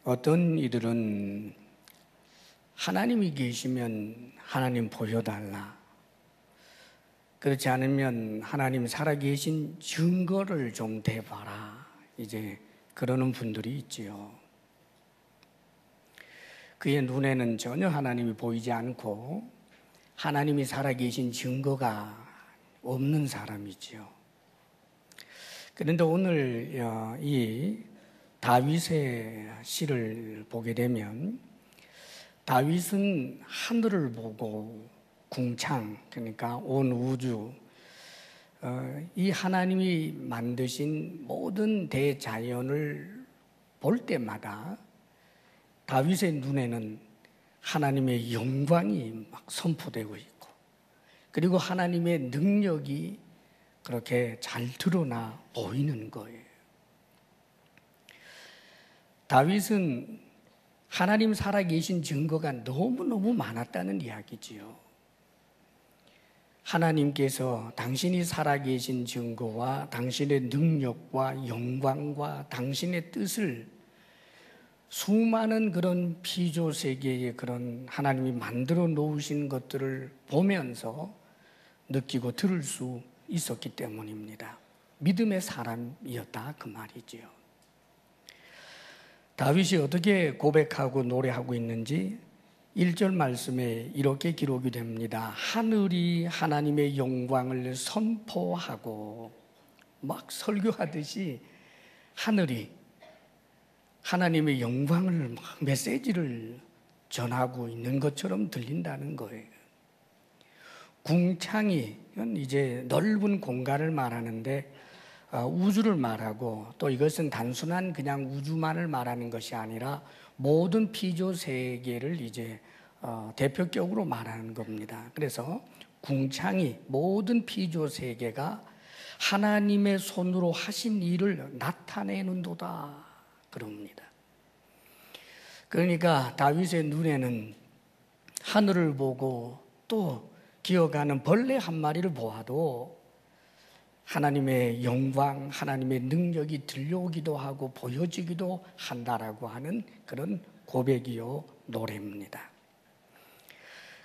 어떤 이들은 하나님이 계시면 하나님 보여달라, 그렇지 않으면 하나님 살아계신 증거를 좀 대봐라, 이제 그러는 분들이 있지요. 그의 눈에는 전혀 하나님이 보이지 않고 하나님이 살아계신 증거가 없는 사람이지요. 그런데 오늘 이 다윗의 시를 보게 되면 다윗은 하늘을 보고 궁창, 그러니까 온 우주, 이 하나님이 만드신 모든 대자연을 볼 때마다 다윗의 눈에는 하나님의 영광이 막 선포되고 있고, 그리고 하나님의 능력이 그렇게 잘 드러나 보이는 거예요. 다윗은 하나님 살아계신 증거가 너무너무 많았다는 이야기지요. 하나님께서 당신이 살아계신 증거와 당신의 능력과 영광과 당신의 뜻을 수많은 그런 피조세계의 그런 하나님이 만들어 놓으신 것들을 보면서 느끼고 들을 수 있었기 때문입니다. 믿음의 사람이었다, 그 말이지요. 다윗이 어떻게 고백하고 노래하고 있는지 1절 말씀에 이렇게 기록이 됩니다. 하늘이 하나님의 영광을 선포하고, 막 설교하듯이 하늘이 하나님의 영광을 막 메시지를 전하고 있는 것처럼 들린다는 거예요. 궁창이 이제 넓은 공간을 말하는데 우주를 말하고, 또 이것은 단순한 그냥 우주만을 말하는 것이 아니라 모든 피조 세계를 이제 대표격으로 말하는 겁니다. 그래서 궁창이 모든 피조 세계가 하나님의 손으로 하신 일을 나타내는도다, 그럽니다. 그러니까 다윗의 눈에는 하늘을 보고 또 기어가는 벌레 한 마리를 보아도 하나님의 영광, 하나님의 능력이 들려오기도 하고 보여지기도 한다라고 하는 그런 고백이요, 노래입니다.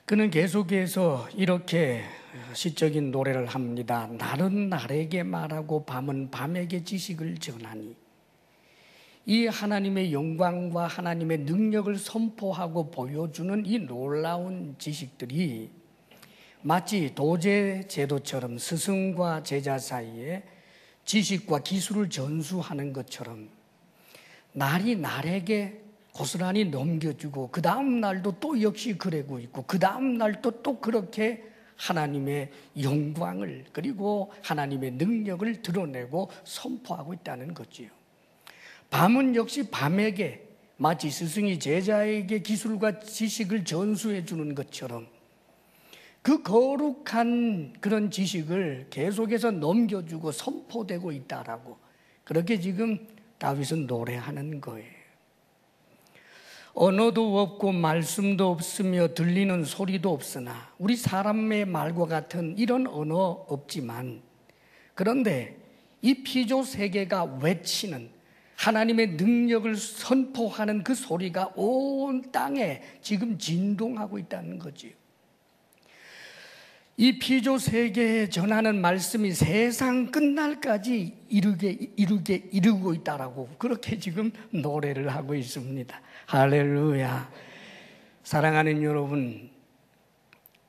그는 계속해서 이렇게 시적인 노래를 합니다. 날은 날에게 말하고 밤은 밤에게 지식을 전하니, 이 하나님의 영광과 하나님의 능력을 선포하고 보여주는 이 놀라운 지식들이 마치 도제 제도처럼 스승과 제자 사이에 지식과 기술을 전수하는 것처럼 날이 날에게 고스란히 넘겨주고, 그 다음 날도 또 역시 그러고 있고, 그 다음 날도 또 그렇게 하나님의 영광을, 그리고 하나님의 능력을 드러내고 선포하고 있다는 거지요. 밤은 역시 밤에게 마치 스승이 제자에게 기술과 지식을 전수해 주는 것처럼 그 거룩한 그런 지식을 계속해서 넘겨주고 선포되고 있다라고, 그렇게 지금 다윗은 노래하는 거예요. 언어도 없고 말씀도 없으며 들리는 소리도 없으나, 우리 사람의 말과 같은 이런 언어 없지만, 그런데 이 피조 세계가 외치는 하나님의 능력을 선포하는 그 소리가 온 땅에 지금 진동하고 있다는 거지요. 이 피조 세계에 전하는 말씀이 세상 끝날까지 이루고 있다라고, 그렇게 지금 노래를 하고 있습니다. 할렐루야. 사랑하는 여러분,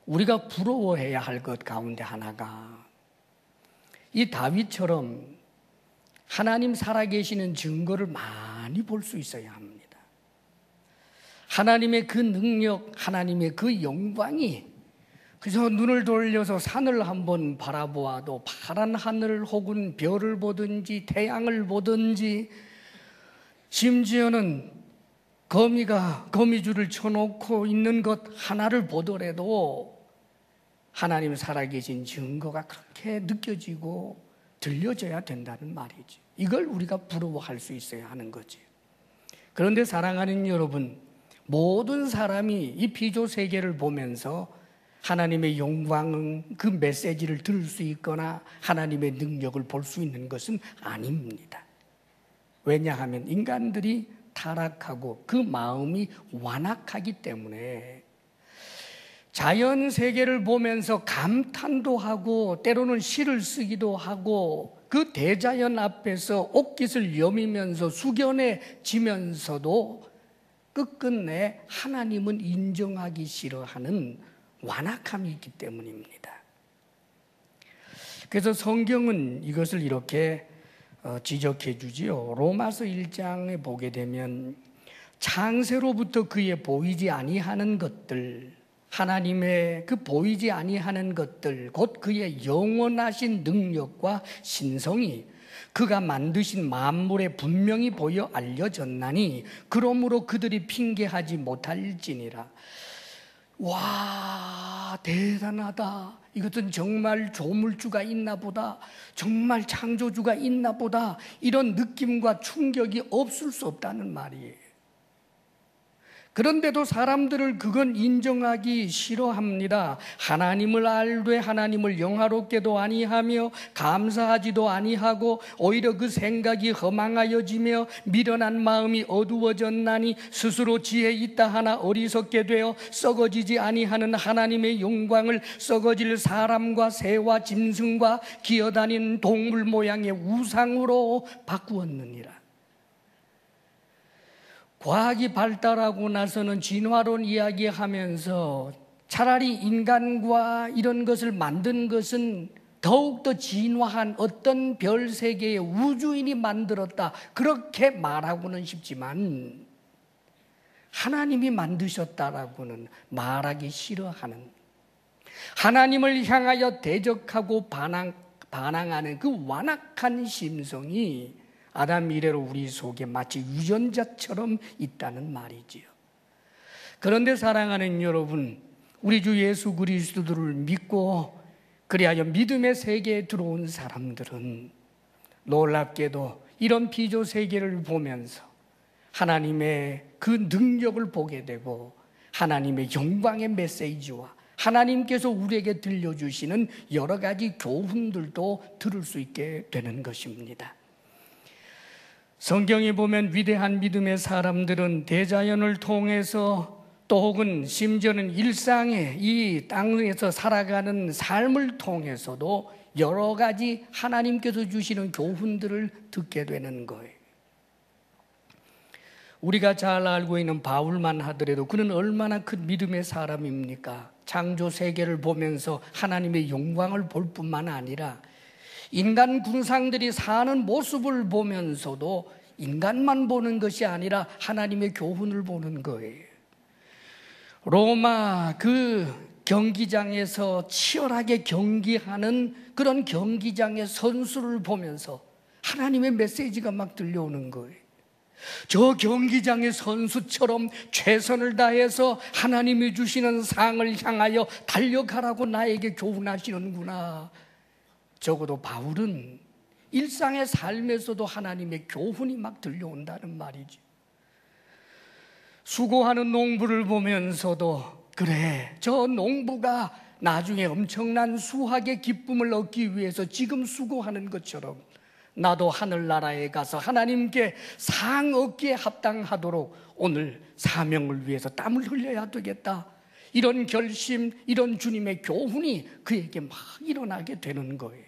우리가 부러워해야 할 것 가운데 하나가 이 다윗처럼 하나님 살아계시는 증거를 많이 볼 수 있어야 합니다. 하나님의 그 능력, 하나님의 그 영광이, 그래서 눈을 돌려서 산을 한번 바라보아도 파란 하늘 혹은 별을 보든지 태양을 보든지, 심지어는 거미줄을 쳐놓고 있는 것 하나를 보더라도 하나님 살아계신 증거가 그렇게 느껴지고 들려져야 된다는 말이지. 이걸 우리가 부러워할 수 있어야 하는 거지. 그런데 사랑하는 여러분, 모든 사람이 이 피조 세계를 보면서 하나님의 영광, 그 메시지를 들을 수 있거나 하나님의 능력을 볼 수 있는 것은 아닙니다. 왜냐하면 인간들이 타락하고 그 마음이 완악하기 때문에 자연 세계를 보면서 감탄도 하고 때로는 시를 쓰기도 하고 그 대자연 앞에서 옷깃을 여미면서 숙연해지면서도 끝끝내 하나님은 인정하기 싫어하는 완악함이 있기 때문입니다. 그래서 성경은 이것을 이렇게 지적해 주지요. 로마서 1장에 보게 되면 창세로부터 그의 보이지 아니하는 것들, 하나님의 그 보이지 아니하는 것들, 곧 그의 영원하신 능력과 신성이 그가 만드신 만물에 분명히 보여 알려졌나니 그러므로 그들이 핑계하지 못할지니라. 와, 대단하다. 이것은 정말 조물주가 있나 보다. 정말 창조주가 있나 보다. 이런 느낌과 충격이 없을 수 없다는 말이에요. 그런데도 사람들을 그건 인정하기 싫어합니다. 하나님을 알되 하나님을 영화롭게도 아니하며 감사하지도 아니하고 오히려 그 생각이 허망하여지며 미련한 마음이 어두워졌나니 스스로 지혜 있다 하나 어리석게 되어 썩어지지 아니하는 하나님의 영광을 썩어질 사람과 새와 짐승과 기어다니는 동물 모양의 우상으로 바꾸었느니라. 과학이 발달하고 나서는 진화론 이야기하면서 차라리 인간과 이런 것을 만든 것은 더욱더 진화한 어떤 별 세계의 우주인이 만들었다, 그렇게 말하고는 싶지만 하나님이 만드셨다라고는 말하기 싫어하는, 하나님을 향하여 대적하고 반항하는 그 완악한 심성이 아담 이래로 우리 속에 마치 유전자처럼 있다는 말이지요. 그런데 사랑하는 여러분, 우리 주 예수 그리스도를 믿고 그리하여 믿음의 세계에 들어온 사람들은 놀랍게도 이런 비조 세계를 보면서 하나님의 그 능력을 보게 되고 하나님의 영광의 메시지와 하나님께서 우리에게 들려주시는 여러 가지 교훈들도 들을 수 있게 되는 것입니다. 성경에 보면 위대한 믿음의 사람들은 대자연을 통해서 또 혹은 심지어는 일상의 이 땅에서 살아가는 삶을 통해서도 여러 가지 하나님께서 주시는 교훈들을 듣게 되는 거예요. 우리가 잘 알고 있는 바울만 하더라도 그는 얼마나 큰 믿음의 사람입니까? 창조 세계를 보면서 하나님의 영광을 볼 뿐만 아니라 인간 군상들이 사는 모습을 보면서도 인간만 보는 것이 아니라 하나님의 교훈을 보는 거예요. 로마 그 경기장에서 치열하게 경기하는 그런 경기장의 선수를 보면서 하나님의 메시지가 막 들려오는 거예요. 저 경기장의 선수처럼 최선을 다해서 하나님이 주시는 상을 향하여 달려가라고 나에게 교훈하시는구나. 적어도 바울은 일상의 삶에서도 하나님의 교훈이 막 들려온다는 말이죠. 수고하는 농부를 보면서도 그래, 저 농부가 나중에 엄청난 수확의 기쁨을 얻기 위해서 지금 수고하는 것처럼 나도 하늘나라에 가서 하나님께 상 얻기에 합당하도록 오늘 사명을 위해서 땀을 흘려야 되겠다. 이런 결심, 이런 주님의 교훈이 그에게 막 일어나게 되는 거예요.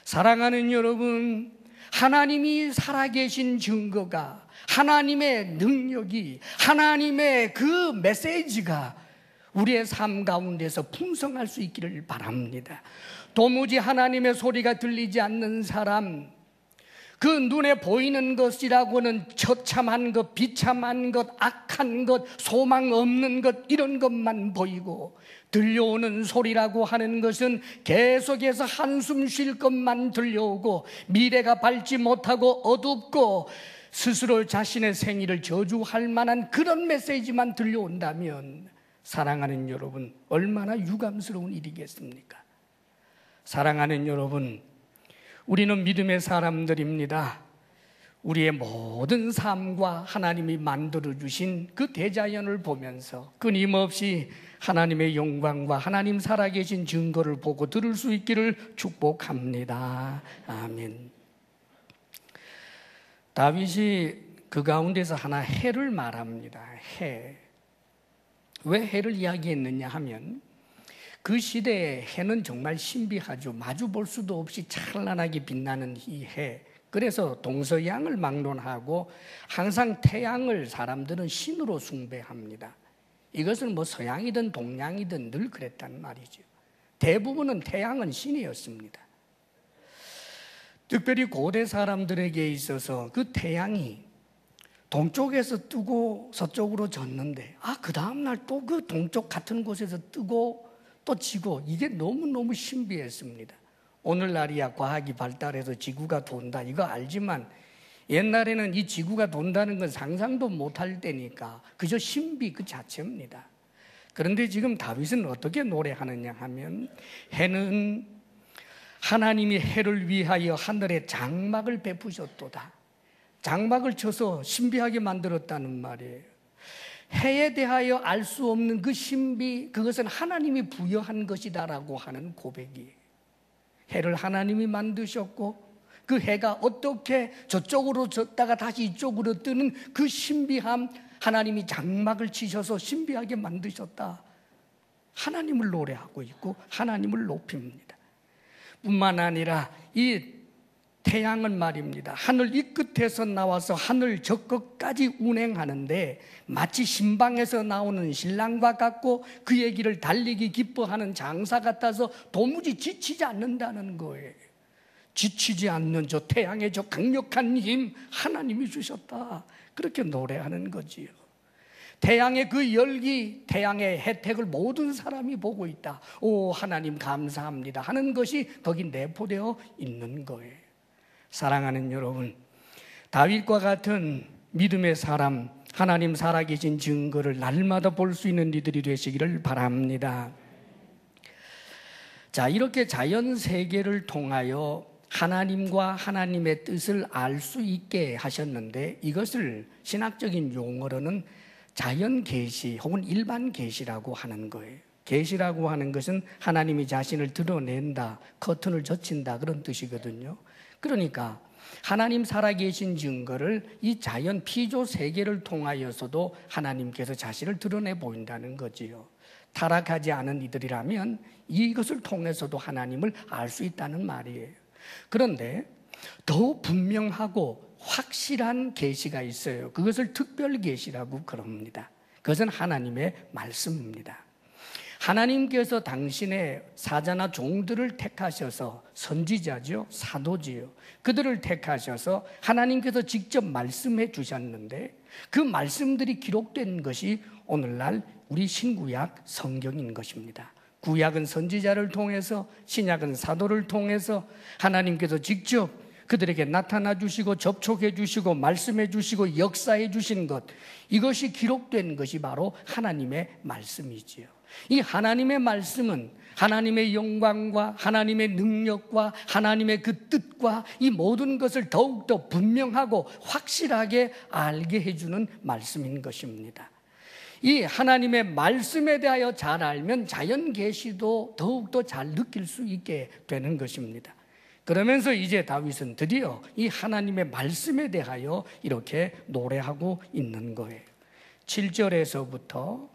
사랑하는 여러분, 하나님이 살아계신 증거가, 하나님의 능력이, 하나님의 그 메시지가 우리의 삶 가운데서 풍성할 수 있기를 바랍니다. 도무지 하나님의 소리가 들리지 않는 사람, 그 눈에 보이는 것이라고는 처참한 것, 비참한 것, 악한 것, 소망 없는 것, 이런 것만 보이고 들려오는 소리라고 하는 것은 계속해서 한숨 쉴 것만 들려오고 미래가 밝지 못하고 어둡고 스스로 자신의 생일을 저주할 만한 그런 메시지만 들려온다면 사랑하는 여러분, 얼마나 유감스러운 일이겠습니까? 사랑하는 여러분, 우리는 믿음의 사람들입니다. 우리의 모든 삶과 하나님이 만들어주신 그 대자연을 보면서 끊임없이 하나님의 영광과 하나님 살아계신 증거를 보고 들을 수 있기를 축복합니다. 아멘. 다윗이 그 가운데서 하나 해를 말합니다. 해. 왜 해를 이야기했느냐 하면 그 시대에 해는 정말 신비하죠. 마주 볼 수도 없이 찬란하게 빛나는 이 해. 그래서 동서양을 막론하고 항상 태양을 사람들은 신으로 숭배합니다. 이것은 뭐 서양이든 동양이든 늘 그랬단 말이죠. 대부분은 태양은 신이었습니다. 특별히 고대 사람들에게 있어서 그 태양이 동쪽에서 뜨고 서쪽으로 졌는데 그 다음날 또 그 동쪽 같은 곳에서 뜨고 또 지고, 이게 너무너무 신비했습니다. 오늘날이야 과학이 발달해서 지구가 돈다 이거 알지만 옛날에는 이 지구가 돈다는 건 상상도 못할 때니까 그저 신비 그 자체입니다. 그런데 지금 다윗은 어떻게 노래하느냐 하면 해는 하나님이 해를 위하여 하늘에 장막을 베푸셨도다. 장막을 쳐서 신비하게 만들었다는 말이에요. 해에 대하여 알 수 없는 그 신비, 그것은 하나님이 부여한 것이다라고 하는 고백이에요. 해를 하나님이 만드셨고 그 해가 어떻게 저쪽으로 졌다가 다시 이쪽으로 뜨는 그 신비함, 하나님이 장막을 치셔서 신비하게 만드셨다. 하나님을 노래하고 있고 하나님을 높입니다. 뿐만 아니라 이 태양은 말입니다. 하늘 이 끝에서 나와서 하늘 저 끝까지 운행하는데 마치 신방에서 나오는 신랑과 같고 그의 길을 달리기 기뻐하는 장사 같아서 도무지 지치지 않는다는 거예요. 지치지 않는 저 태양의 저 강력한 힘 하나님이 주셨다. 그렇게 노래하는 거지요. 태양의 그 열기, 태양의 혜택을 모든 사람이 보고 있다. 오 하나님 감사합니다 하는 것이 거기 내포되어 있는 거예요. 사랑하는 여러분, 다윗과 같은 믿음의 사람, 하나님 살아계신 증거를 날마다 볼 수 있는 이들이 되시기를 바랍니다. 자, 이렇게 자연 세계를 통하여 하나님과 하나님의 뜻을 알 수 있게 하셨는데 이것을 신학적인 용어로는 자연 계시 혹은 일반 계시라고 하는 거예요. 계시라고 하는 것은 하나님이 자신을 드러낸다, 커튼을 젖힌다 그런 뜻이거든요. 그러니까 하나님 살아계신 증거를 이 자연 피조 세계를 통하여서도 하나님께서 자신을 드러내 보인다는 거지요. 타락하지 않은 이들이라면 이것을 통해서도 하나님을 알 수 있다는 말이에요. 그런데 더 분명하고 확실한 계시가 있어요. 그것을 특별 계시라고 그럽니다. 그것은 하나님의 말씀입니다. 하나님께서 당신의 사자나 종들을 택하셔서 선지자죠, 사도지요. 그들을 택하셔서 하나님께서 직접 말씀해 주셨는데 그 말씀들이 기록된 것이 오늘날 우리 신구약 성경인 것입니다. 구약은 선지자를 통해서, 신약은 사도를 통해서 하나님께서 직접 그들에게 나타나 주시고 접촉해 주시고 말씀해 주시고 역사해 주신 것, 이것이 기록된 것이 바로 하나님의 말씀이지요. 이 하나님의 말씀은 하나님의 영광과 하나님의 능력과 하나님의 그 뜻과 이 모든 것을 더욱더 분명하고 확실하게 알게 해주는 말씀인 것입니다. 이 하나님의 말씀에 대하여 잘 알면 자연 계시도 더욱더 잘 느낄 수 있게 되는 것입니다. 그러면서 이제 다윗은 드디어 이 하나님의 말씀에 대하여 이렇게 노래하고 있는 거예요. 7절에서부터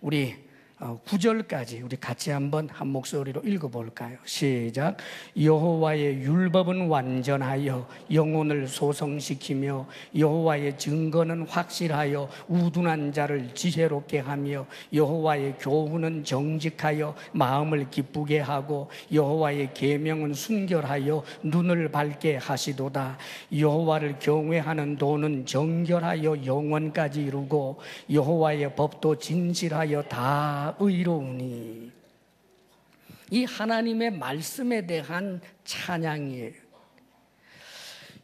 우리 9절까지 우리 같이 한번 한 목소리로 읽어볼까요? 시작. 여호와의 율법은 완전하여 영혼을 소성시키며 여호와의 증거는 확실하여 우둔한 자를 지혜롭게 하며 여호와의 교훈은 정직하여 마음을 기쁘게 하고 여호와의 계명은 순결하여 눈을 밝게 하시도다. 여호와를 경외하는 도는 정결하여 영원까지 이루고 여호와의 법도 진실하여 다 의로우니. 이 하나님의 말씀에 대한 찬양이에요.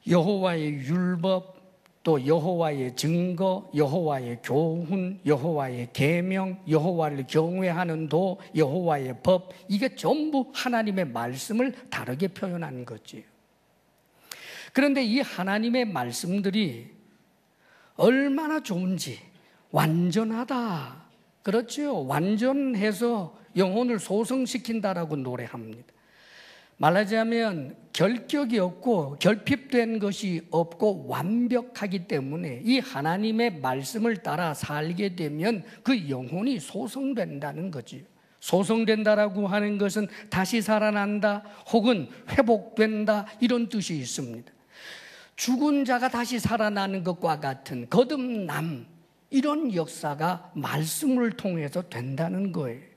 여호와의 율법, 또 여호와의 증거, 여호와의 교훈, 여호와의 계명, 여호와를 경외하는 도, 여호와의 법, 이게 전부 하나님의 말씀을 다르게 표현한 거지. 그런데 이 하나님의 말씀들이 얼마나 좋은지, 완전하다. 그렇죠. 완전해서 영혼을 소성시킨다라고 노래합니다. 말하자면 결격이 없고 결핍된 것이 없고 완벽하기 때문에 이 하나님의 말씀을 따라 살게 되면 그 영혼이 소성된다는 거지요. 소성된다라고 하는 것은 다시 살아난다 혹은 회복된다 이런 뜻이 있습니다. 죽은 자가 다시 살아나는 것과 같은 거듭남, 이런 역사가 말씀을 통해서 된다는 거예요.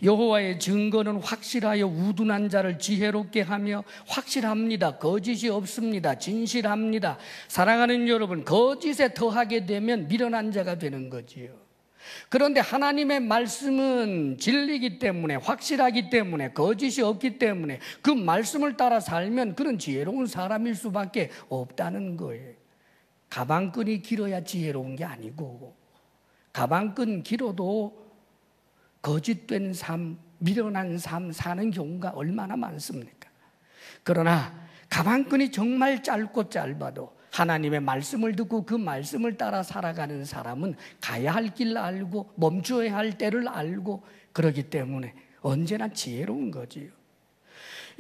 여호와의 증거는 확실하여 우둔한 자를 지혜롭게 하며, 확실합니다. 거짓이 없습니다. 진실합니다. 사랑하는 여러분, 거짓에 더하게 되면 미련한 자가 되는 거지요. 그런데 하나님의 말씀은 진리이기 때문에, 확실하기 때문에, 거짓이 없기 때문에 그 말씀을 따라 살면 그런 지혜로운 사람일 수밖에 없다는 거예요. 가방끈이 길어야 지혜로운 게 아니고, 가방끈 길어도 거짓된 삶, 미련한 삶 사는 경우가 얼마나 많습니까? 그러나 가방끈이 정말 짧고 짧아도 하나님의 말씀을 듣고 그 말씀을 따라 살아가는 사람은 가야 할 길을 알고 멈춰야 할 때를 알고, 그러기 때문에 언제나 지혜로운 거지요.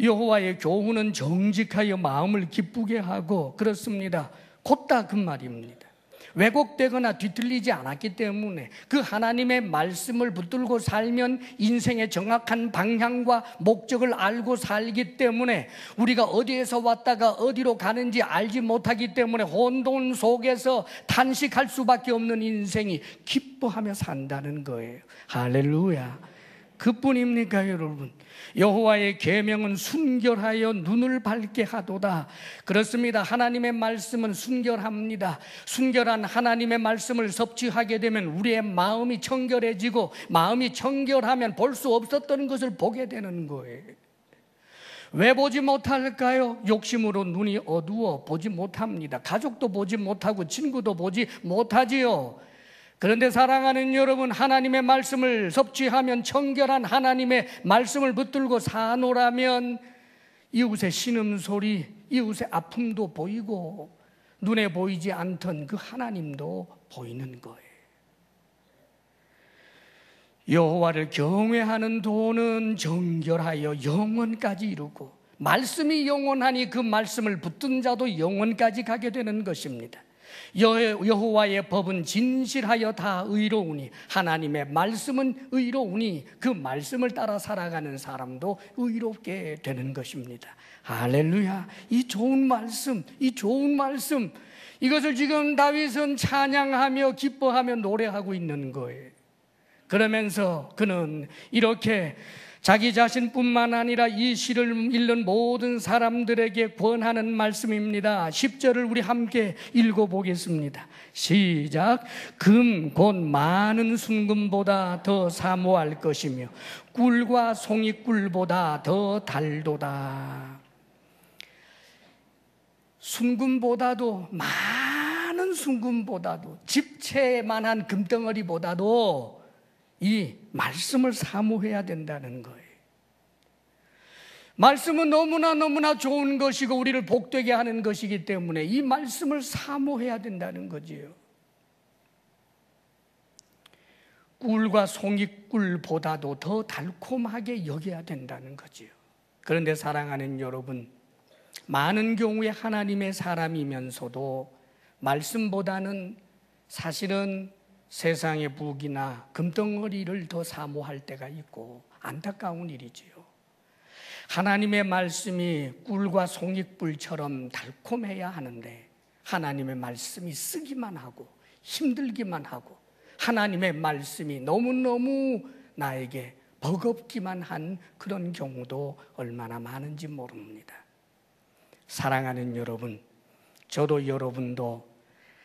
여호와의 교훈은 정직하여 마음을 기쁘게 하고, 그렇습니다. 곧다 그 말입니다. 왜곡되거나 뒤틀리지 않았기 때문에 그 하나님의 말씀을 붙들고 살면 인생의 정확한 방향과 목적을 알고 살기 때문에 우리가 어디에서 왔다가 어디로 가는지 알지 못하기 때문에 혼돈 속에서 탄식할 수밖에 없는 인생이 기뻐하며 산다는 거예요. 할렐루야. 그뿐입니까 여러분? 여호와의 계명은 순결하여 눈을 밝게 하도다. 그렇습니다. 하나님의 말씀은 순결합니다. 순결한 하나님의 말씀을 섭취하게 되면 우리의 마음이 청결해지고, 마음이 청결하면 볼 수 없었던 것을 보게 되는 거예요. 왜 보지 못할까요? 욕심으로 눈이 어두워 보지 못합니다. 가족도 보지 못하고 친구도 보지 못하지요. 그런데 사랑하는 여러분, 하나님의 말씀을 섭취하면, 청결한 하나님의 말씀을 붙들고 사노라면 이웃의 신음소리, 이웃의 아픔도 보이고 눈에 보이지 않던 그 하나님도 보이는 거예요. 여호와를 경외하는 도는 정결하여 영원까지 이루고, 말씀이 영원하니 그 말씀을 붙든 자도 영원까지 가게 되는 것입니다. 여호와의 법은 진실하여 다 의로우니, 하나님의 말씀은 의로우니 그 말씀을 따라 살아가는 사람도 의롭게 되는 것입니다. 할렐루야. 이 좋은 말씀, 이 좋은 말씀, 이것을 지금 다윗은 찬양하며 기뻐하며 노래하고 있는 거예요. 그러면서 그는 이렇게 자기 자신뿐만 아니라 이 시를 읽는 모든 사람들에게 권하는 말씀입니다. 10절을 우리 함께 읽어보겠습니다. 시작. 금 곧 많은 순금보다 더 사모할 것이며 꿀과 송이꿀보다 더 달도다. 순금보다도, 많은 순금보다도, 집채만한 금덩어리보다도 이 말씀을 사모해야 된다는 거예요. 말씀은 너무나 좋은 것이고 우리를 복되게 하는 것이기 때문에 이 말씀을 사모해야 된다는 거지요. 꿀과 송이꿀보다도 더 달콤하게 여겨야 된다는 거지요. 그런데 사랑하는 여러분, 많은 경우에 하나님의 사람이면서도 말씀보다는 사실은 세상의 부귀나 금덩어리를 더 사모할 때가 있고 안타까운 일이지요. 하나님의 말씀이 꿀과 송이꿀처럼 달콤해야 하는데 하나님의 말씀이 쓰기만 하고 힘들기만 하고 하나님의 말씀이 너무너무 나에게 버겁기만 한 그런 경우도 얼마나 많은지 모릅니다. 사랑하는 여러분, 저도 여러분도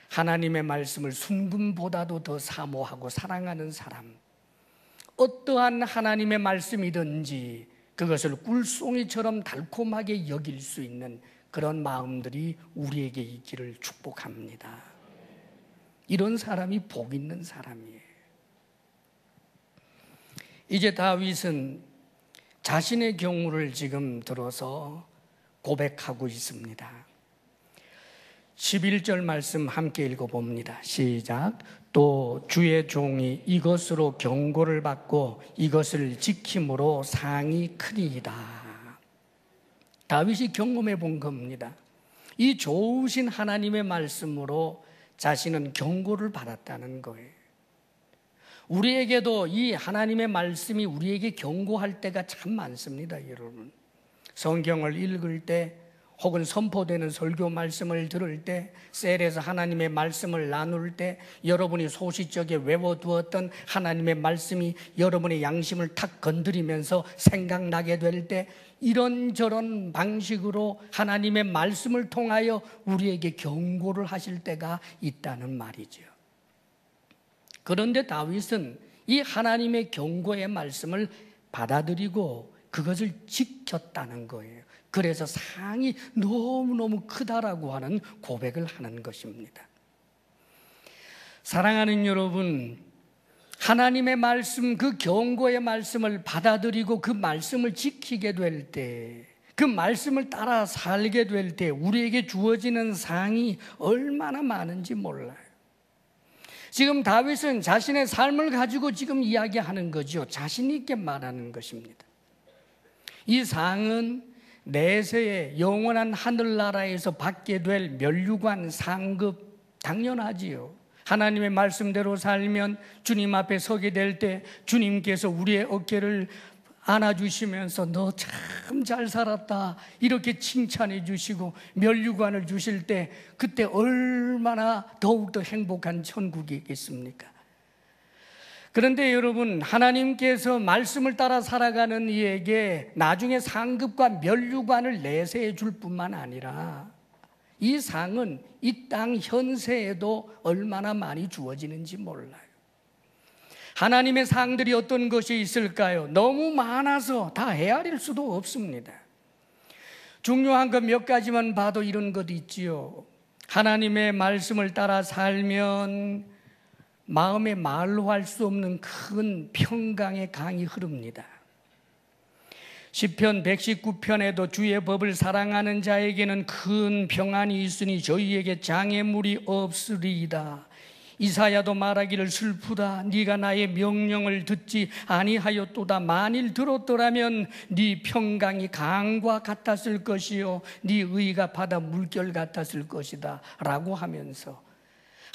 하나님의 말씀을 순금보다도 더 사모하고 사랑하는 사람, 어떠한 하나님의 말씀이든지 그것을 꿀송이처럼 달콤하게 여길 수 있는 그런 마음들이 우리에게 있기를 축복합니다. 이런 사람이 복 있는 사람이에요. 이제 다윗은 자신의 경우를 지금 들어서 고백하고 있습니다. 11절 말씀 함께 읽어봅니다. 시작. 또 주의 종이 이것으로 경고를 받고 이것을 지킴으로 상이 크니이다. 다윗이 경험해 본 겁니다. 이 좋으신 하나님의 말씀으로 자신은 경고를 받았다는 거예요. 우리에게도 이 하나님의 말씀이 우리에게 경고할 때가 참 많습니다, 여러분. 성경을 읽을 때 혹은 선포되는 설교 말씀을 들을 때, 셀에서 하나님의 말씀을 나눌 때 여러분이 소시적에 외워두었던 하나님의 말씀이 여러분의 양심을 탁 건드리면서 생각나게 될 때 이런저런 방식으로 하나님의 말씀을 통하여 우리에게 경고를 하실 때가 있다는 말이죠. 그런데 다윗은 이 하나님의 경고의 말씀을 받아들이고 그것을 지켰다는 거예요. 그래서 상이 너무너무 크다라고 하는 고백을 하는 것입니다. 사랑하는 여러분, 하나님의 말씀, 그 경고의 말씀을 받아들이고 그 말씀을 지키게 될 때, 그 말씀을 따라 살게 될 때 우리에게 주어지는 상이 얼마나 많은지 몰라요. 지금 다윗은 자신의 삶을 가지고 지금 이야기하는 거죠. 자신 있게 말하는 것입니다. 이 상은 내세에 영원한 하늘나라에서 받게 될 면류관 상급, 당연하지요. 하나님의 말씀대로 살면 주님 앞에 서게 될 때 주님께서 우리의 어깨를 안아주시면서 너 참 잘 살았다 이렇게 칭찬해 주시고 면류관을 주실 때 그때 얼마나 더욱더 행복한 천국이겠습니까? 그런데 여러분, 하나님께서 말씀을 따라 살아가는 이에게 나중에 상급과 면류관을 내세해 줄 뿐만 아니라 이 상은 이 땅 현세에도 얼마나 많이 주어지는지 몰라요. 하나님의 상들이 어떤 것이 있을까요? 너무 많아서 다 헤아릴 수도 없습니다. 중요한 것 몇 가지만 봐도 이런 것 있지요. 하나님의 말씀을 따라 살면 마음에 말로 할 수 없는 큰 평강의 강이 흐릅니다. 시편 119편에도 주의 법을 사랑하는 자에게는 큰 평안이 있으니 저희에게 장애물이 없으리이다. 이사야도 말하기를 슬프다. 네가 나의 명령을 듣지 아니하였도다. 만일 들었더라면 네 평강이 강과 같았을 것이요 네 의가 바다 물결 같았을 것이다 라고 하면서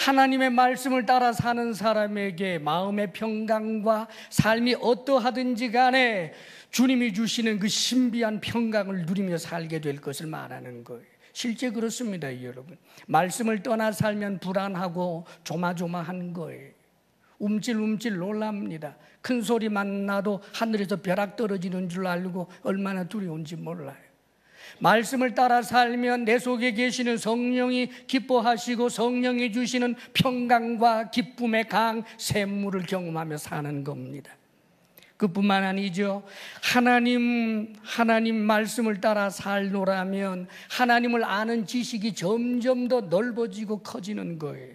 하나님의 말씀을 따라 사는 사람에게 마음의 평강과 삶이 어떠하든지 간에 주님이 주시는 그 신비한 평강을 누리며 살게 될 것을 말하는 거예요. 실제 그렇습니다, 여러분. 말씀을 떠나 살면 불안하고 조마조마한 거예요. 움찔움찔 놀랍니다. 큰 소리만 나도 하늘에서 벼락 떨어지는 줄 알고 얼마나 두려운지 몰라요. 말씀을 따라 살면 내 속에 계시는 성령이 기뻐하시고 성령이 주시는 평강과 기쁨의 강 샘물을 경험하며 사는 겁니다. 그뿐만 아니죠. 하나님 말씀을 따라 살노라면 하나님을 아는 지식이 점점 더 넓어지고 커지는 거예요.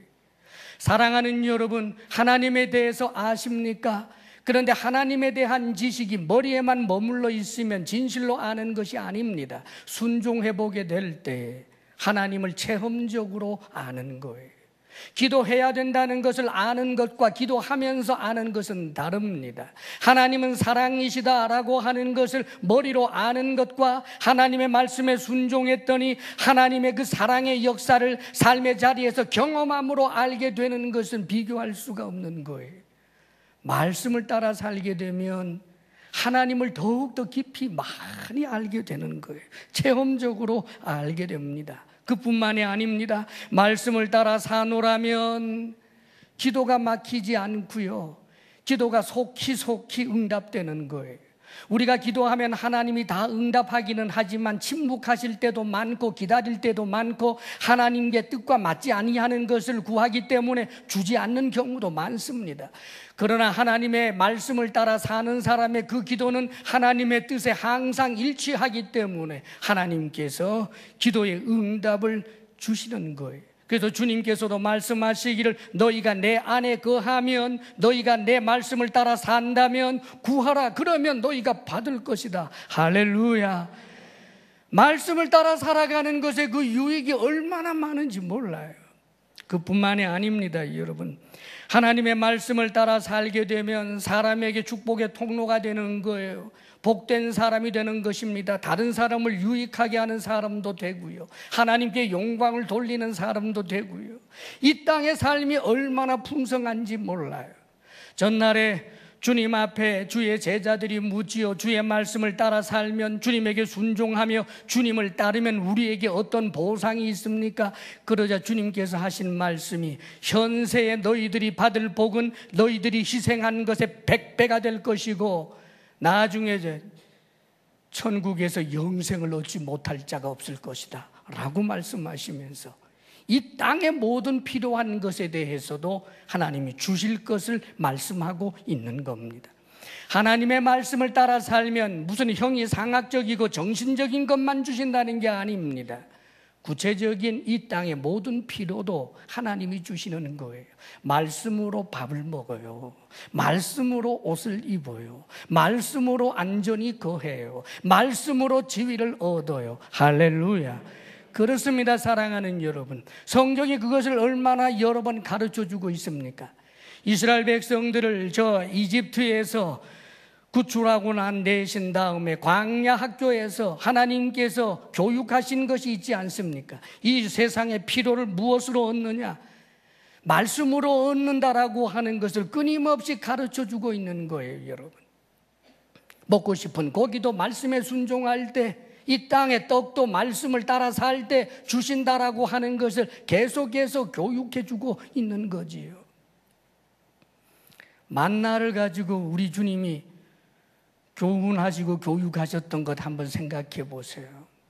사랑하는 여러분, 하나님에 대해서 아십니까? 그런데 하나님에 대한 지식이 머리에만 머물러 있으면 진실로 아는 것이 아닙니다. 순종해 보게 될 때 하나님을 체험적으로 아는 거예요. 기도해야 된다는 것을 아는 것과 기도하면서 아는 것은 다릅니다. 하나님은 사랑이시다라고 하는 것을 머리로 아는 것과 하나님의 말씀에 순종했더니 하나님의 그 사랑의 역사를 삶의 자리에서 경험함으로 알게 되는 것은 비교할 수가 없는 거예요. 말씀을 따라 살게 되면 하나님을 더욱더 깊이 많이 알게 되는 거예요. 체험적으로 알게 됩니다. 그뿐만이 아닙니다. 말씀을 따라 사노라면 기도가 막히지 않고요, 기도가 속히 응답되는 거예요. 우리가 기도하면 하나님이 다 응답하기는 하지만 침묵하실 때도 많고 기다릴 때도 많고 하나님의 뜻과 맞지 아니하는 것을 구하기 때문에 주지 않는 경우도 많습니다. 그러나 하나님의 말씀을 따라 사는 사람의 그 기도는 하나님의 뜻에 항상 일치하기 때문에 하나님께서 기도의 응답을 주시는 거예요. 그래서 주님께서도 말씀하시기를 너희가 내 안에 거하면, 너희가 내 말씀을 따라 산다면 구하라, 그러면 너희가 받을 것이다. 할렐루야. 말씀을 따라 살아가는 것에 그 유익이 얼마나 많은지 몰라요. 그뿐만이 아닙니다, 여러분. 하나님의 말씀을 따라 살게 되면 사람에게 축복의 통로가 되는 거예요. 복된 사람이 되는 것입니다. 다른 사람을 유익하게 하는 사람도 되고요, 하나님께 영광을 돌리는 사람도 되고요. 이 땅의 삶이 얼마나 풍성한지 몰라요. 전날에 주님 앞에 주의 제자들이 묻지요, 주의 말씀을 따라 살면, 주님에게 순종하며 주님을 따르면 우리에게 어떤 보상이 있습니까? 그러자 주님께서 하신 말씀이, 현세에 너희들이 받을 복은 너희들이 희생한 것에 100배가 될 것이고 나중에 천국에서 영생을 얻지 못할 자가 없을 것이다 라고 말씀하시면서 이 땅의 모든 필요한 것에 대해서도 하나님이 주실 것을 말씀하고 있는 겁니다. 하나님의 말씀을 따라 살면 무슨 형이상학적이고 정신적인 것만 주신다는 게 아닙니다. 구체적인 이 땅의 모든 필요도 하나님이 주시는 거예요. 말씀으로 밥을 먹어요. 말씀으로 옷을 입어요. 말씀으로 안전히 거해요. 말씀으로 지위를 얻어요. 할렐루야. 그렇습니다, 사랑하는 여러분. 성경이 그것을 얼마나 여러 번 가르쳐주고 있습니까? 이스라엘 백성들을 저 이집트에서 구출하고 내신 다음에 광야 학교에서 하나님께서 교육하신 것이 있지 않습니까? 이 세상의 필요를 무엇으로 얻느냐? 말씀으로 얻는다라고 하는 것을 끊임없이 가르쳐주고 있는 거예요, 여러분. 먹고 싶은 고기도 말씀에 순종할 때, 이 땅의 떡도 말씀을 따라 살 때 주신다라고 하는 것을 계속해서 교육해주고 있는 거지요. 만나를 가지고 우리 주님이 교훈하시고 교육하셨던 것 한번 생각해 보세요.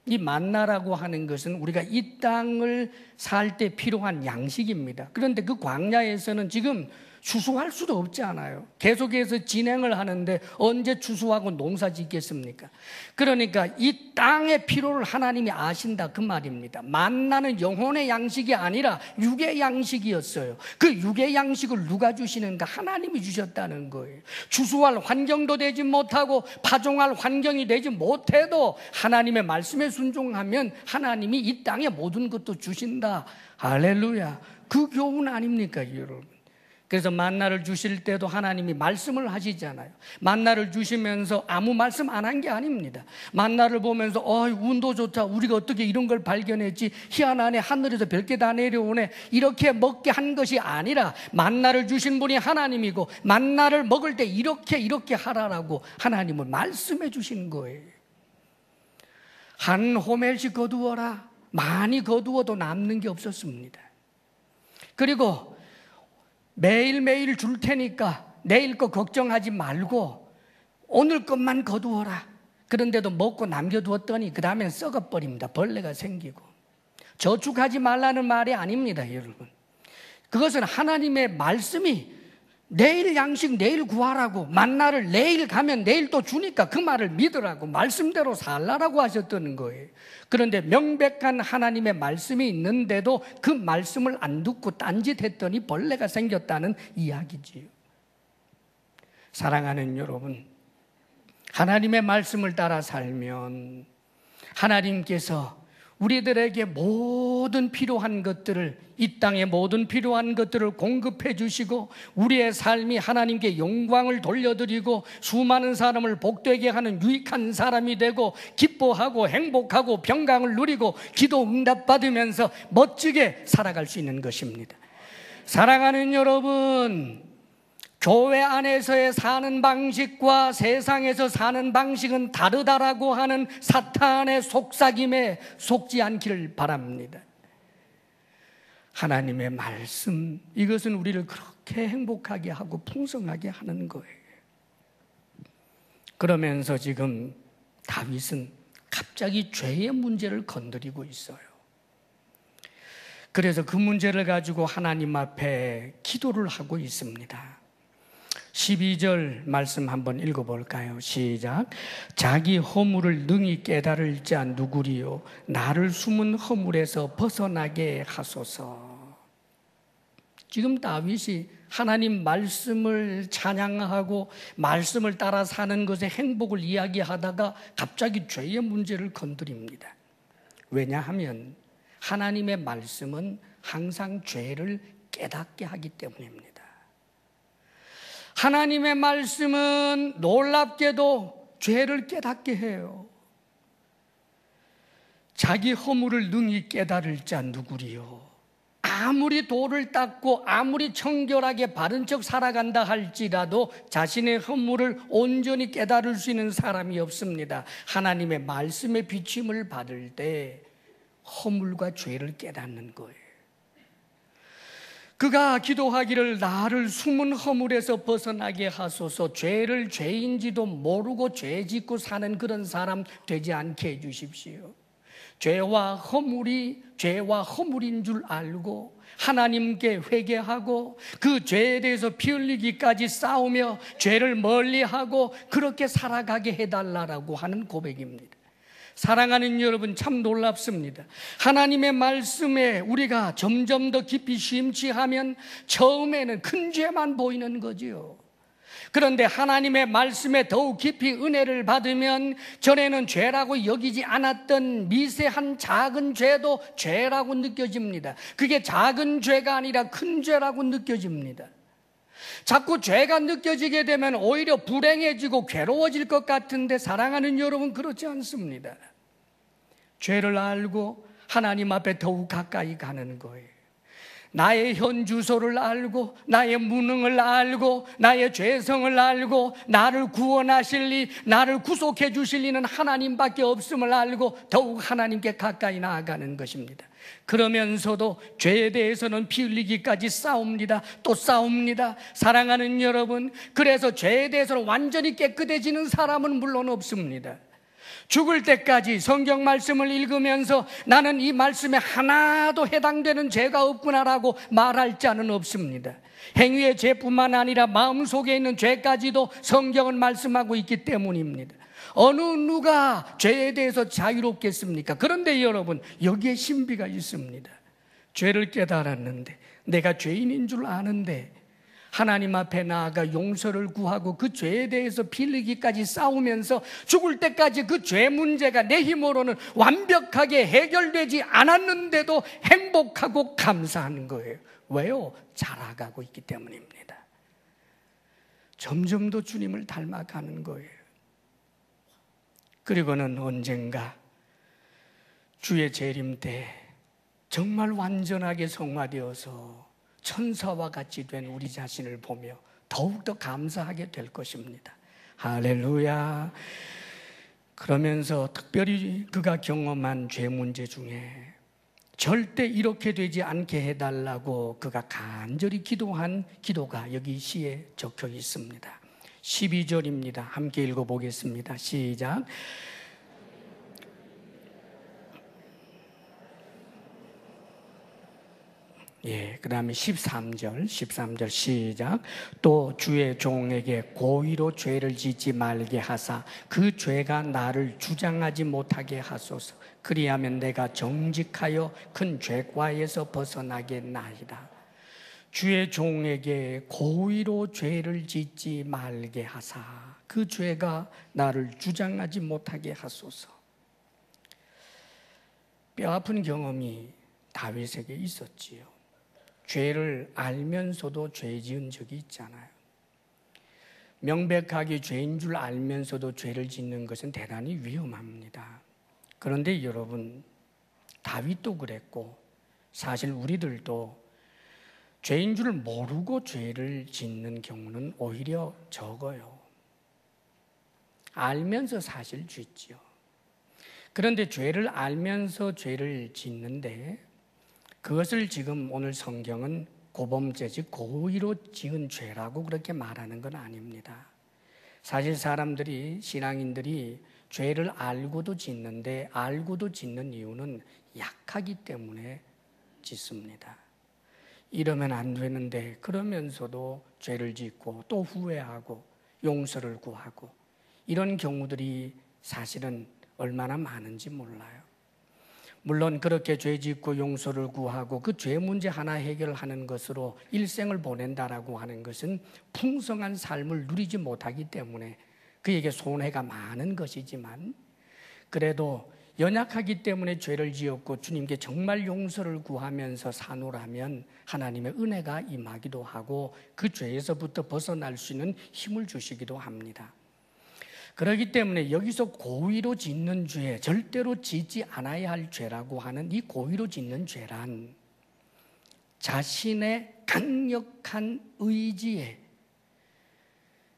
이 만나라고 하는 것은 우리가 이 땅을 살 때 필요한 양식입니다. 그런데 그 광야에서는 지금 추수할 수도 없지 않아요. 계속해서 진행을 하는데 언제 추수하고 농사 짓겠습니까? 그러니까 이 땅의 필요를 하나님이 아신다, 그 말입니다. 만나는 영혼의 양식이 아니라 육의 양식이었어요. 그 육의 양식을 누가 주시는가? 하나님이 주셨다는 거예요. 추수할 환경도 되지 못하고 파종할 환경이 되지 못해도 하나님의 말씀에 순종하면 하나님이 이 땅의 모든 것도 주신다. 할렐루야. 그 교훈 아닙니까, 여러분? 그래서 만나를 주실 때도 하나님이 말씀을 하시잖아요. 만나를 주시면서 아무 말씀 안 한 게 아닙니다. 만나를 보면서 운도 좋다, 우리가 어떻게 이런 걸 발견했지, 희한하네, 하늘에서 별게 다 내려오네, 이렇게 먹게 한 것이 아니라 만나를 주신 분이 하나님이고 만나를 먹을 때 이렇게 하라라고 하나님은 말씀해 주신 거예요. 한 호멜씩 거두어라. 많이 거두어도 남는 게 없었습니다. 그리고 매일매일 줄 테니까 내일 거 걱정하지 말고 오늘 것만 거두어라. 그런데도 먹고 남겨두었더니 그 다음엔 썩어버립니다. 벌레가 생기고. 저축하지 말라는 말이 아닙니다, 여러분. 그것은 하나님의 말씀이 내일 양식 내일 구하라고, 만나를 내일 가면 내일 또 주니까 그 말을 믿으라고, 말씀대로 살라라고 하셨던 거예요. 그런데 명백한 하나님의 말씀이 있는데도 그 말씀을 안 듣고 딴짓했더니 벌레가 생겼다는 이야기지요. 사랑하는 여러분, 하나님의 말씀을 따라 살면 하나님께서 우리들에게 모든 필요한 것들을, 이 땅의 모든 필요한 것들을 공급해 주시고 우리의 삶이 하나님께 영광을 돌려드리고 수많은 사람을 복되게 하는 유익한 사람이 되고 기뻐하고 행복하고 평강을 누리고 기도 응답받으면서 멋지게 살아갈 수 있는 것입니다. 사랑하는 여러분, 교회 안에서의 사는 방식과 세상에서 사는 방식은 다르다라고 하는 사탄의 속삭임에 속지 않기를 바랍니다. 하나님의 말씀, 이것은 우리를 그렇게 행복하게 하고 풍성하게 하는 거예요. 그러면서 지금 다윗은 갑자기 죄의 문제를 건드리고 있어요. 그래서 그 문제를 가지고 하나님 앞에 기도를 하고 있습니다. 12절 말씀 한번 읽어볼까요? 시작. 자기 허물을 능히 깨달을 자 누구리요? 나를 숨은 허물에서 벗어나게 하소서. 지금 다윗이 하나님 말씀을 찬양하고 말씀을 따라 사는 것의 행복을 이야기하다가 갑자기 죄의 문제를 건드립니다. 왜냐하면 하나님의 말씀은 항상 죄를 깨닫게 하기 때문입니다. 하나님의 말씀은 놀랍게도 죄를 깨닫게 해요. 자기 허물을 능히 깨달을 자 누구리요? 아무리 돌을 닦고 아무리 청결하게 바른 척 살아간다 할지라도 자신의 허물을 온전히 깨달을 수 있는 사람이 없습니다. 하나님의 말씀의 비침을 받을 때 허물과 죄를 깨닫는 거예요. 그가 기도하기를 나를 숨은 허물에서 벗어나게 하소서. 죄를 죄인지도 모르고 죄 짓고 사는 그런 사람 되지 않게 해주십시오. 죄와 허물인 줄 알고 하나님께 회개하고 그 죄에 대해서 피 흘리기까지 싸우며 죄를 멀리하고 그렇게 살아가게 해달라고 하는 고백입니다. 사랑하는 여러분, 참 놀랍습니다. 하나님의 말씀에 우리가 점점 더 깊이 심취하면 처음에는 큰 죄만 보이는 거지요. 그런데 하나님의 말씀에 더욱 깊이 은혜를 받으면 전에는 죄라고 여기지 않았던 미세한 작은 죄도 죄라고 느껴집니다. 그게 작은 죄가 아니라 큰 죄라고 느껴집니다. 자꾸 죄가 느껴지게 되면 오히려 불행해지고 괴로워질 것 같은데 사랑하는 여러분, 그렇지 않습니다. 죄를 알고 하나님 앞에 더욱 가까이 가는 거예요. 나의 현 주소를 알고 나의 무능을 알고 나의 죄성을 알고 나를 구원하실 리, 나를 구속해 주실 리는 하나님밖에 없음을 알고 더욱 하나님께 가까이 나아가는 것입니다. 그러면서도 죄에 대해서는 피 흘리기까지 싸웁니다. 또 싸웁니다. 사랑하는 여러분, 그래서 죄에 대해서는 완전히 깨끗해지는 사람은 물론 없습니다. 죽을 때까지 성경 말씀을 읽으면서 나는 이 말씀에 하나도 해당되는 죄가 없구나라고 말할 자는 없습니다. 행위의 죄뿐만 아니라 마음속에 있는 죄까지도 성경은 말씀하고 있기 때문입니다. 어느 누가 죄에 대해서 자유롭겠습니까? 그런데 여러분, 여기에 신비가 있습니다. 죄를 깨달았는데, 내가 죄인인 줄 아는데 하나님 앞에 나아가 용서를 구하고 그 죄에 대해서 피 흘리기까지 싸우면서 죽을 때까지 그 죄 문제가 내 힘으로는 완벽하게 해결되지 않았는데도 행복하고 감사하는 거예요. 왜요? 자라가고 있기 때문입니다. 점점 더 주님을 닮아가는 거예요. 그리고는 언젠가 주의 재림 때 정말 완전하게 성화되어서 천사와 같이 된 우리 자신을 보며 더욱더 감사하게 될 것입니다. 할렐루야. 그러면서 특별히 그가 경험한 죄 문제 중에 절대 이렇게 되지 않게 해달라고 그가 간절히 기도한 기도가 여기 시에 적혀 있습니다. 12절입니다. 함께 읽어보겠습니다. 시작. 그 다음에 13절 시작. 또 주의 종에게 고의로 죄를 짓지 말게 하사 그 죄가 나를 주장하지 못하게 하소서. 그리하면 내가 정직하여 큰 죄과에서 벗어나겠나이다. 주의 종에게 고의로 죄를 짓지 말게 하사 그 죄가 나를 주장하지 못하게 하소서. 뼈아픈 경험이 다윗에게 있었지요. 죄를 알면서도 죄 지은 적이 있잖아요. 명백하게 죄인 줄 알면서도 죄를 짓는 것은 대단히 위험합니다. 그런데 여러분, 다윗도 그랬고 사실 우리들도 죄인 줄 모르고 죄를 짓는 경우는 오히려 적어요. 알면서 사실 짓지요. 그런데 죄를 알면서 죄를 짓는데 그것을 지금 오늘 성경은 고범죄, 즉 고의로 지은 죄라고 그렇게 말하는 건 아닙니다. 사실 사람들이, 신앙인들이 죄를 알고도 짓는데 알고도 짓는 이유는 약하기 때문에 짓습니다. 이러면 안 되는데 그러면서도 죄를 짓고 또 후회하고 용서를 구하고 이런 경우들이 사실은 얼마나 많은지 몰라요. 물론 그렇게 죄 짓고 용서를 구하고 그 죄 문제 하나 해결하는 것으로 일생을 보낸다라고 하는 것은 풍성한 삶을 누리지 못하기 때문에 그에게 손해가 많은 것이지만, 그래도 연약하기 때문에 죄를 지었고 주님께 정말 용서를 구하면서 사노라면 하나님의 은혜가 임하기도 하고 그 죄에서부터 벗어날 수 있는 힘을 주시기도 합니다. 그렇기 때문에 여기서 고의로 짓는 죄, 절대로 짓지 않아야 할 죄라고 하는 이 고의로 짓는 죄란 자신의 강력한 의지에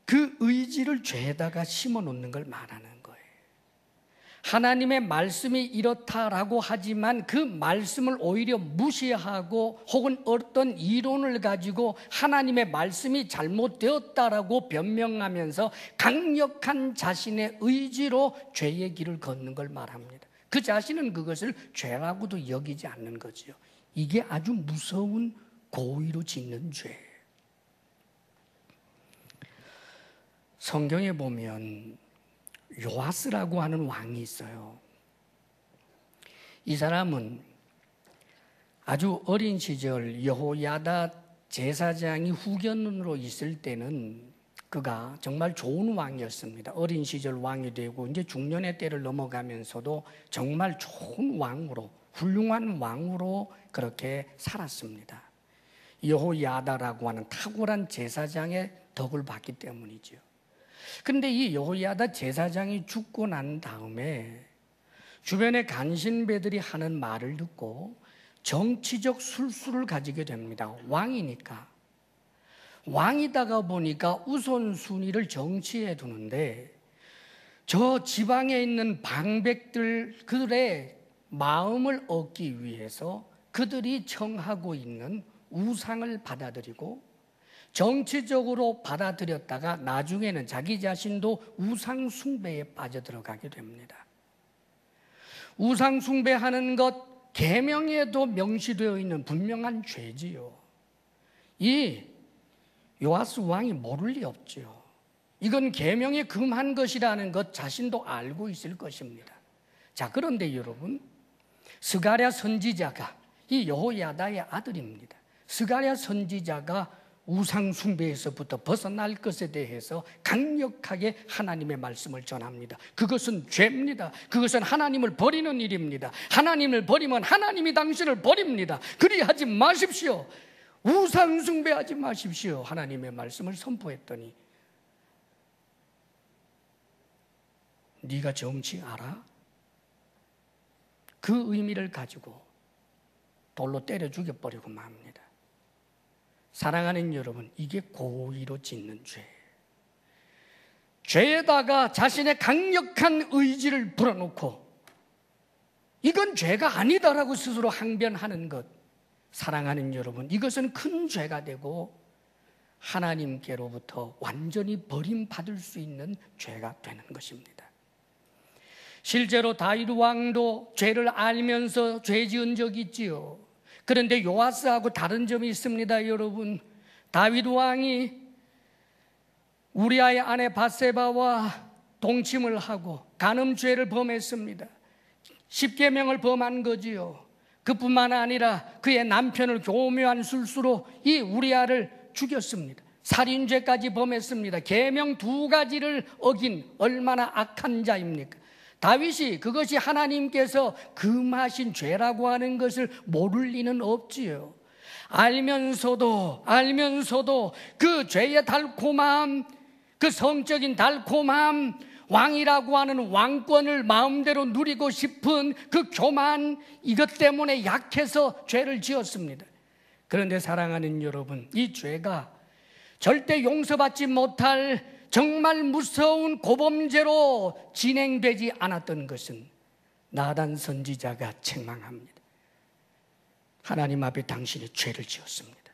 그 의지를 죄에다가 심어 놓는 걸 말하는 거예요. 하나님의 말씀이 이렇다라고 하지만 그 말씀을 오히려 무시하고 혹은 어떤 이론을 가지고 하나님의 말씀이 잘못되었다라고 변명하면서 강력한 자신의 의지로 죄의 길을 걷는 걸 말합니다. 그 자신은 그것을 죄라고도 여기지 않는 거죠. 이게 아주 무서운 고의로 짓는 죄예요. 성경에 보면 요아스라고 하는 왕이 있어요. 이 사람은 아주 어린 시절 여호야다 제사장이 후견으로 있을 때는 그가 정말 좋은 왕이었습니다. 어린 시절 왕이 되고 이제 중년의 때를 넘어가면서도 정말 좋은 왕으로, 훌륭한 왕으로 그렇게 살았습니다. 여호야다라고 하는 탁월한 제사장의 덕을 봤기 때문이죠. 그런데 이 여호야다 제사장이 죽고 난 다음에 주변의 간신배들이 하는 말을 듣고 정치적 술수를 가지게 됩니다. 왕이니까. 왕이다가 보니까 우선순위를 정치에 두는데 저 지방에 있는 방백들의 마음을 얻기 위해서 그들이 청하고 있는 우상을 받아들이고 정치적으로 받아들였다가 나중에는 자기 자신도 우상 숭배에 빠져들어가게 됩니다. 우상 숭배하는 것 계명에도 명시되어 있는 분명한 죄지요. 이 요아스 왕이 모를 리 없죠. 이건 계명에 금한 것이라는 것 자신도 알고 있을 것입니다. 자, 그런데 여러분, 스가랴 선지자가 이 여호야다의 아들입니다. 스가랴 선지자가 우상 숭배에서부터 벗어날 것에 대해서 강력하게 하나님의 말씀을 전합니다. 그것은 죄입니다. 그것은 하나님을 버리는 일입니다. 하나님을 버리면 하나님이 당신을 버립니다. 그리하지 마십시오. 우상 숭배하지 마십시오. 하나님의 말씀을 선포했더니 네가 정치 알아? 그 의미를 가지고 돌로 때려 죽여버리고 맙니다. 사랑하는 여러분, 이게 고의로 짓는 죄예요. 죄에다가 자신의 강력한 의지를 불어넣고 이건 죄가 아니다라고 스스로 항변하는 것, 사랑하는 여러분, 이것은 큰 죄가 되고 하나님께로부터 완전히 버림받을 수 있는 죄가 되는 것입니다. 실제로 다윗 왕도 죄를 알면서 죄 지은 적이 있지요. 그런데 요아스하고 다른 점이 있습니다, 여러분. 다윗 왕이 우리아의 아내 밧세바와 동침을 하고 간음죄를 범했습니다. 십계명을 범한 거지요. 그뿐만 아니라 그의 남편을 교묘한 술수로 이 우리아를 죽였습니다. 살인죄까지 범했습니다. 계명 2가지를 어긴 얼마나 악한 자입니까? 다윗이 그것이 하나님께서 금하신 죄라고 하는 것을 모를 리는 없지요. 알면서도 그 죄의 달콤함, 그 성적인 달콤함, 왕이라고 하는 왕권을 마음대로 누리고 싶은 그 교만, 이것 때문에 약해서 죄를 지었습니다. 그런데 사랑하는 여러분, 이 죄가 절대 용서받지 못할 정말 무서운 고범죄로 진행되지 않았던 것은 나단 선지자가 책망합니다. 하나님 앞에 당신이 죄를 지었습니다.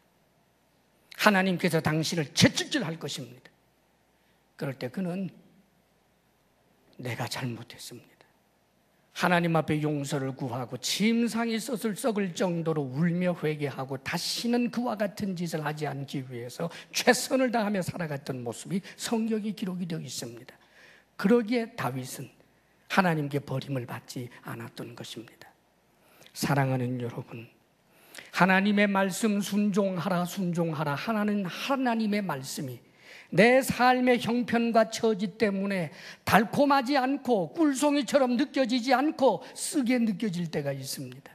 하나님께서 당신을 채찍질할 것입니다. 그럴 때 그는 내가 잘못했습니다. 하나님 앞에 용서를 구하고 침상이 썩을 정도로 울며 회개하고 다시는 그와 같은 짓을 하지 않기 위해서 최선을 다하며 살아갔던 모습이 성경에 기록이 되어 있습니다. 그러기에 다윗은 하나님께 버림을 받지 않았던 것입니다. 사랑하는 여러분, 하나님의 말씀 순종하라 순종하라 하나는 하나님의 말씀이 내 삶의 형편과 처지 때문에 달콤하지 않고 꿀송이처럼 느껴지지 않고 쓰게 느껴질 때가 있습니다.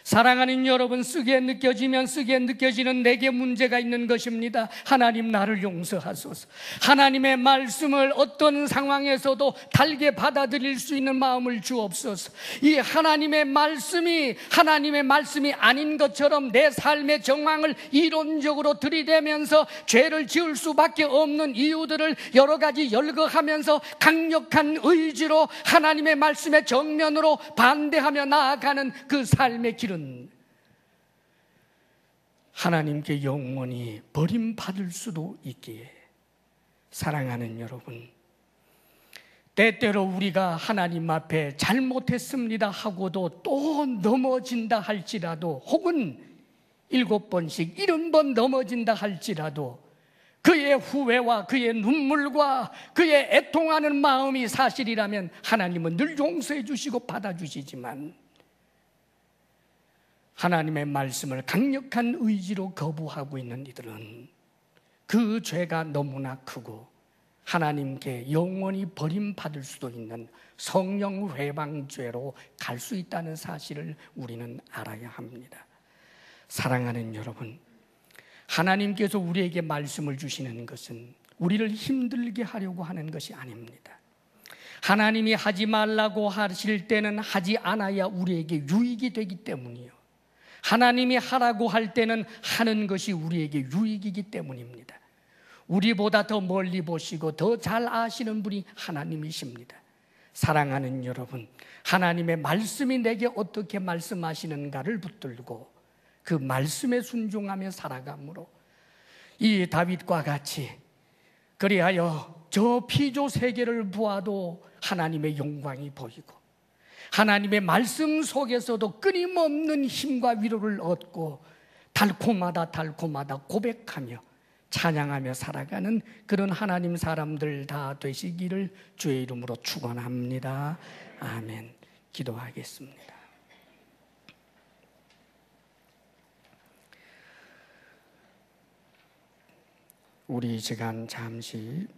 사랑하는 여러분, 쓰게 느껴지면 쓰게 느껴지는 내게 문제가 있는 것입니다. 하나님, 나를 용서하소서. 하나님의 말씀을 어떤 상황에서도 달게 받아들일 수 있는 마음을 주옵소서. 이 하나님의 말씀이 아닌 것처럼 내 삶의 정황을 이론적으로 들이대면서 죄를 지을 수밖에 없는 이유들을 여러 가지 열거하면서 강력한 의지로 하나님의 말씀의 정면으로 반대하며 나아가는 그 삶의 길은 하나님께 영원히 버림받을 수도 있기에, 사랑하는 여러분, 때때로 우리가 하나님 앞에 잘못했습니다 하고도 또 넘어진다 할지라도, 혹은 7번씩 70번 넘어진다 할지라도 그의 후회와 그의 눈물과 그의 애통하는 마음이 사실이라면 하나님은 늘 용서해 주시고 받아주시지만, 하나님의 말씀을 강력한 의지로 거부하고 있는 이들은 그 죄가 너무나 크고 하나님께 영원히 버림받을 수도 있는 성령 회방죄로 갈 수 있다는 사실을 우리는 알아야 합니다. 사랑하는 여러분, 하나님께서 우리에게 말씀을 주시는 것은 우리를 힘들게 하려고 하는 것이 아닙니다. 하나님이 하지 말라고 하실 때는 하지 않아야 우리에게 유익이 되기 때문이요, 하나님이 하라고 할 때는 하는 것이 우리에게 유익이기 때문입니다. 우리보다 더 멀리 보시고 더 잘 아시는 분이 하나님이십니다. 사랑하는 여러분, 하나님의 말씀이 내게 어떻게 말씀하시는가를 붙들고 그 말씀에 순종하며 살아감으로 이 다윗과 같이, 그리하여 저 피조 세계를 보아도 하나님의 영광이 보이고 하나님의 말씀 속에서도 끊임없는 힘과 위로를 얻고 달콤하다 달콤하다 고백하며 찬양하며 살아가는 그런 하나님 사람들 다 되시기를 주의 이름으로 축원합니다. 아멘. 기도하겠습니다. 우리 이 시간 잠시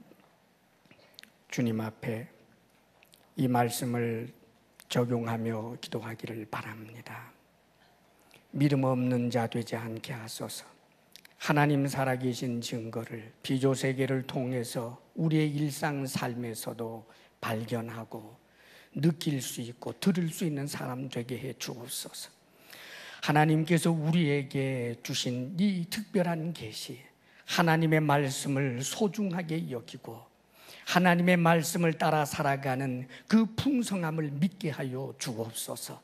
주님 앞에 이 말씀을 적용하며 기도하기를 바랍니다. 믿음 없는 자 되지 않게 하소서. 하나님 살아계신 증거를 비조세계를 통해서 우리의 일상 삶에서도 발견하고 느낄 수 있고 들을 수 있는 사람 되게 해 주옵소서. 하나님께서 우리에게 주신 이 특별한 계시, 하나님의 말씀을 소중하게 여기고 하나님의 말씀을 따라 살아가는 그 풍성함을 믿게 하여 주옵소서.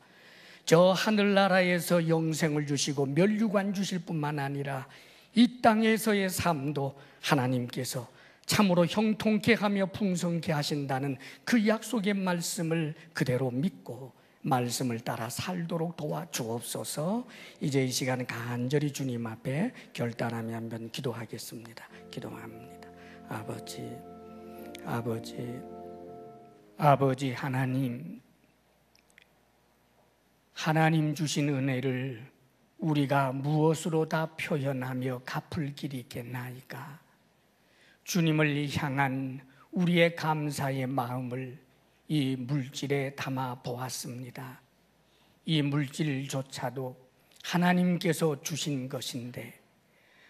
저 하늘나라에서 영생을 주시고 멸류관 주실 뿐만 아니라 이 땅에서의 삶도 하나님께서 참으로 형통케 하며 풍성케 하신다는 그 약속의 말씀을 그대로 믿고 말씀을 따라 살도록 도와주옵소서. 이제 이 시간 간절히 주님 앞에 결단하며 한번 기도하겠습니다. 기도합니다. 아버지 하나님 주신 은혜를 우리가 무엇으로 다 표현하며 갚을 길이 있겠나이까? 주님을 향한 우리의 감사의 마음을 이 물질에 담아 보았습니다. 이 물질조차도 하나님께서 주신 것인데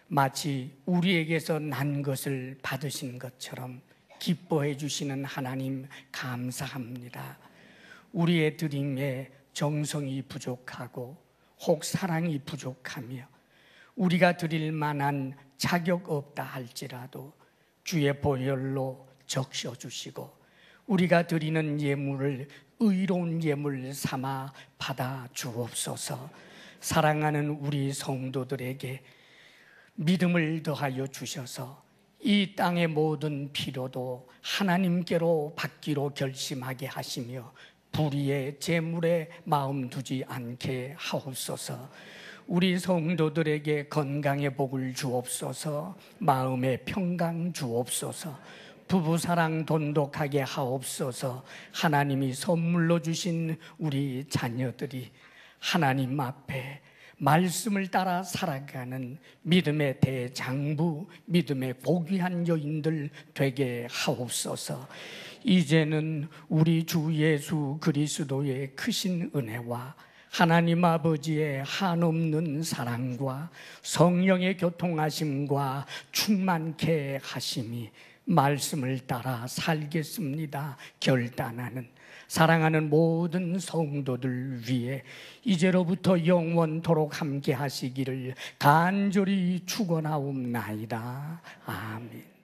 마치 우리에게서 난 것을 받으신 것처럼 기뻐해 주시는 하나님 감사합니다. 우리의 드림에 정성이 부족하고 혹 사랑이 부족하며 우리가 드릴 만한 자격 없다 할지라도 주의 보혈로 적셔주시고 우리가 드리는 예물을 의로운 예물 삼아 받아 주옵소서. 사랑하는 우리 성도들에게 믿음을 더하여 주셔서 이 땅의 모든 필요도 하나님께로 받기로 결심하게 하시며 불의의 재물에 마음 두지 않게 하옵소서. 우리 성도들에게 건강의 복을 주옵소서. 마음의 평강 주옵소서. 부부사랑 돈독하게 하옵소서. 하나님이 선물로 주신 우리 자녀들이 하나님 앞에 말씀을 따라 살아가는 믿음의 대장부, 믿음의 고귀한 여인들 되게 하옵소서. 이제는 우리 주 예수 그리스도의 크신 은혜와 하나님 아버지의 한없는 사랑과 성령의 교통하심과 충만케 하심이 말씀을 따라 살겠습니다 결단하는 사랑하는 모든 성도들 위해 이제로부터 영원토록 함께 하시기를 간절히 축원하옵나이다. 아멘.